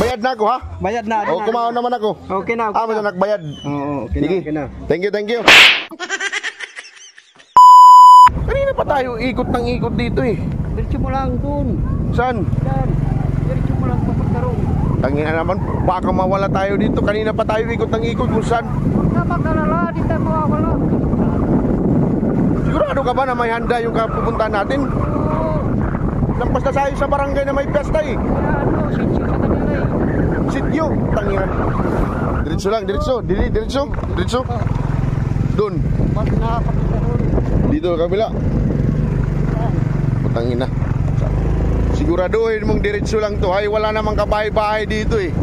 Bayad na ako ha? Bayad na. O, kumaon naman ako. Okay na. Amo na nagbayad. Oo, okay na. Sige. Okay na. Thank you, thank you. Kanina pa tayo ikot ng ikot dito eh. Diretso mo lang dun. Saan? Yan. Diretso mo lang papunta ron. Tangina naman, baka mawala tayo dito. Kanina pa tayo ikot ng ikot kung saan. Huwag ka magkalala, di tayo mawawala. Sigurado ka ba na may handa yung kapupuntahan natin? Oo. Lampas na tayo sa barangay na may pesta eh. Wala sityo sa kanila eh. Sityo, tangina. Diretso lang, diretso. Diretso, diretso. Doon. Ba't nakapunta ron? Dito kabila. Putangina. Siguraduhin mong diretso lang to. Ay wala namang kabahay-bahay dito eh.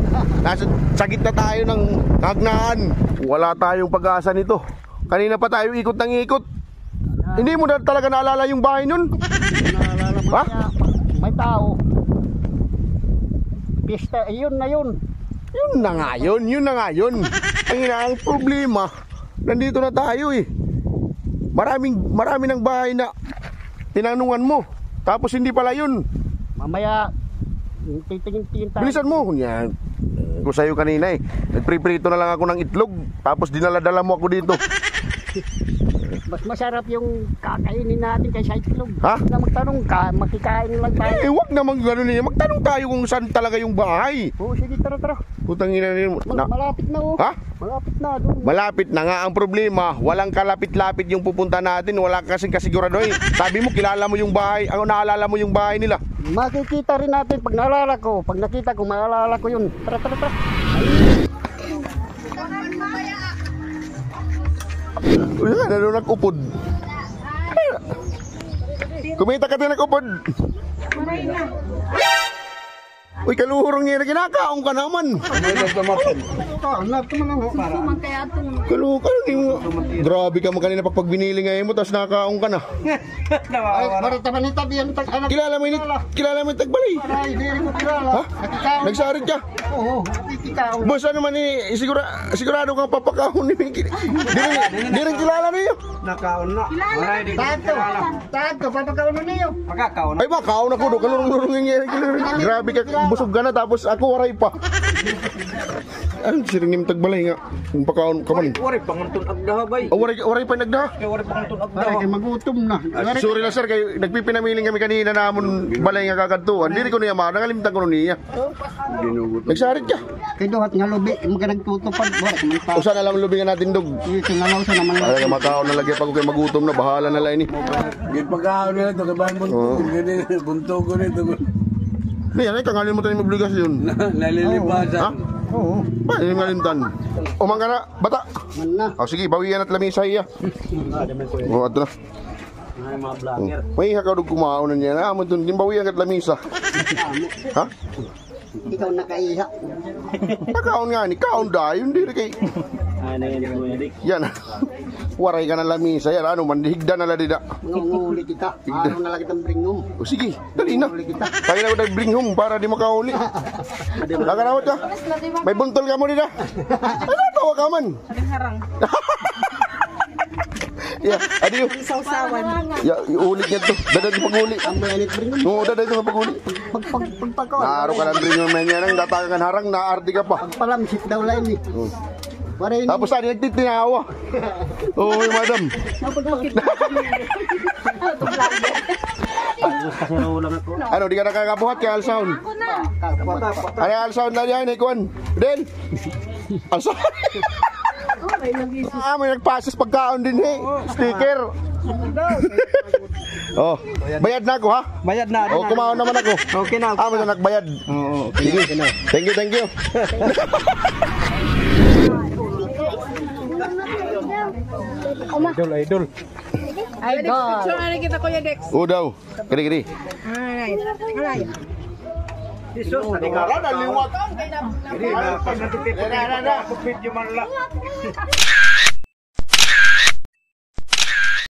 Nasa sakit na tayo ng hagnaan. Wala tayong pag-asa nito. Kanina pa tayo ikot ng ikot. Hindi mo na talaga naalala yung bahay nun? Naalala mo Ha? niya, may tao. Pista, yun na yun. Yun na nga yun. Ang problema, nandito na tayo eh. Marami ng bahay na tinanungan mo. Tapos hindi pala yun. Mamaya, titingin tayo. Bilisan mo. Yan. Ko sa'yo kanina eh. Nagpriprito na lang ako ng itlog. Tapos dinala-dala mo ako dito. Mas masarap yung kakainin natin kaysa itlog. Ha? Na magtanong ka, makikain lang tayo. Eh, wag naman gano'n eh. Magtanong tayo kung saan talaga yung bahay. Oo, sige, tara. Putang ina rin. Malapit na oh. Ha? Malapit na doon. Malapit na nga ang problema. Walang kalapit-lapit yung pupunta natin. Wala kasing kasigurado eh. Sabi mo, kilala mo yung bahay. Ang naalala mo yung bahay nila. Makikita rin natin pag naalala ko. Pag nakita ko, maalala ko yun. Tara. Uy, ano nag-upod? Kumita ka din nag-upod. Uy, kaluhurong niya na kinakaong ka naman. Grabe ka mo kanina pag binili ngayon mo, tapos nakakaong ka na. Ay, marita manita diyan. Kilala mo yung tagbalay. Ay, hindi ko kilala. Ha? Nagsarit ka? Oo, nakikikaon. Boss, ano man eh, sigurado kang papakahon ni Pinky. Di rin kilala niyo. Nakaon na. Tato, papakaon na niyo. Makakaon. Ay ba, kaon ako do, kalurong-lurong niya. Grabe ka, busog ka na, tapos ako waray pa. Ano, siring ni tagbalay nga. Kung pakaon ka man. Wari panguntun agdaha bay. Oh, waray pa nagda. Wari panguntun Pare, agdaha. kay magutom na. Sorry lang sir, kay nagpipinamiling kami kanina namon balay nga kagadtuan. Dili ko niya ma, nangalimtan ko niya. Nagsarit ka. Kay duhat nga lubi, mga nagtutupad. Wala ka man pa. Usa na lang lubingan natin dog. Sinalaw sa naman lang. Ay ka makaon na lagi pa ko kay magutom na, bahala na lang ini. Gid pagkaon nila to kay bayan buntog ko nito. Ni ano kangalin mo tayo mabligas yun. Ha? Nalilibasan. Oo. Ba, yung ngalimtan. Umang ka na, bata. Man na. Oh, sige, bawian at lamisa iya. Oh, ato na. Ay mga vlogger. May hakadog kumaon na niya. Amo dun, din bawian at lamisa. Ha? Ikaw nakaiha. Nakaon nga ni, kaon dayon diri kay. Ano yan mo Eric? Yan. Waray ka na lamisa yan. Ano man, higda na la dida. Nguli kita. Araw na lang kitang bringom. O sige, dali na. Kaya na ko bring home para di makauli. Nakarawat ka. May buntol ka mo dida. Ano tawa ka man? Harang. Yeah, adiyo. Sausawan. Ya, iulit niya to. Dadan yung pag-uli. Ang bayanit bringom. Oo, dadan yung pag-uli. Pagpakaw. Naaro ka ng bring home man yan. Ang datakan harang, naardi ka pa. Palamsit daw lang eh. Waray Tapos tadi nagtitinawa. Oo, madam. Ano, di ka nakakabuhat kay Alsound? Ano yung Alsound na diyan, ikuan? Del? Alsound? May nagpasis pagkaon din eh. Sticker. Oh, bayad na ako ha? Bayad na. Oh, kumaon naman ako. Okay na. Amo na nagbayad. Oo, Sige. Thank you. Idol. Picture na kita Kuya Dex. Oo daw. Kiri. Alay. Jesus, Wala na liwat. Hindi na pag natitip. Video man lang.